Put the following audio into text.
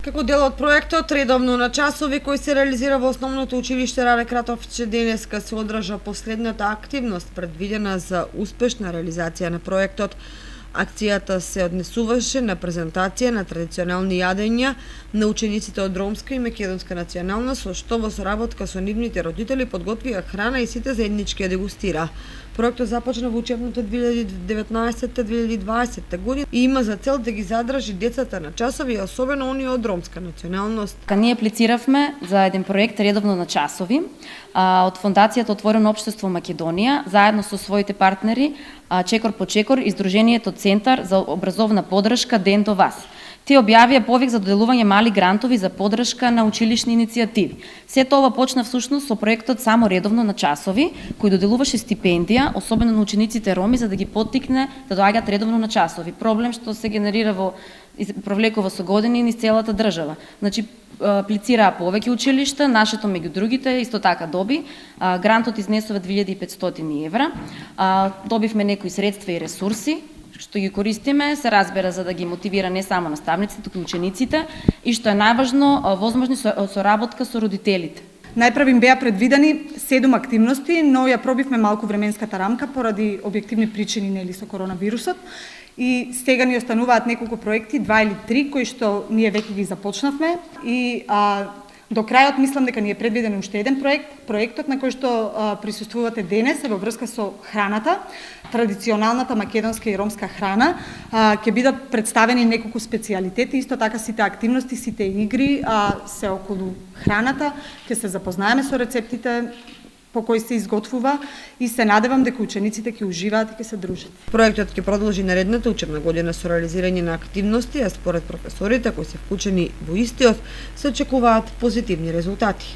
Како дел од проектот редовно на часови кој се реализира во основното училиште Рале Кратовче, денеска се одржа последната активност предвидена за успешна реализација на проектот. Акцијата се однесуваше на презентација на традиционални јадења на учениците од ромска и македонска националност, со што во соработка со нивните родители подготвија храна и сите заеднички ја дегустира. Проектот започна во учебното 2019-2020 година и има за цел да ги задржи децата на часови, особено оние од ромска националност. Ние аплициравме за еден проект редовно на часови од Фондацијата Отворено општество Македонија, заедно со своите партнери Чекор по Чекор и Сдруженијето Центар за образовна поддршка Ден до вас. Тие објавија повик за доделување мали грантови за поддршка на училишни иницијативи. Сето ова почна всушност со проектот Само редовно на часови, кој доделуваше стипендија, особено на учениците роми, за да ги поттикне да доаѓаат редовно на часови. Проблем што се генерира провлекува со години низ целата држава. Значи, аплицираа повеќе училишта, нашето меѓу другите исто така доби. Грантот изнесува 2500 евра. Добивме некои средства и ресурси што ги користиме, се разбира за да ги мотивира не само наставниците, туку и учениците, и што е најважно, возможни соработка со родителите. Најпрв им беа предвидени 7 активности, но ја пробивме малку временската рамка поради објективни причини нели со коронавирусот. И сега ни остануваат неколку проекти, 2 или 3, кои што ние веќе ги започнавме и до крајот мислам дека ни е предвиден уште еден проект. Проектот на кој што присуствувате денес е во врска со храната, традиционалната македонска и ромска храна. Ќе бидат представени неколку специјалитети, исто така сите активности, сите игри се околу храната. Ќе се запознаеме со рецептите по кој се изготвува и се надевам дека учениците ќе уживаат и ќе се дружат. Проектот ќе продолжи наредната учебна година со реализирање на активности, а според професорите кои се вклучени во истиот се очекуваат позитивни резултати.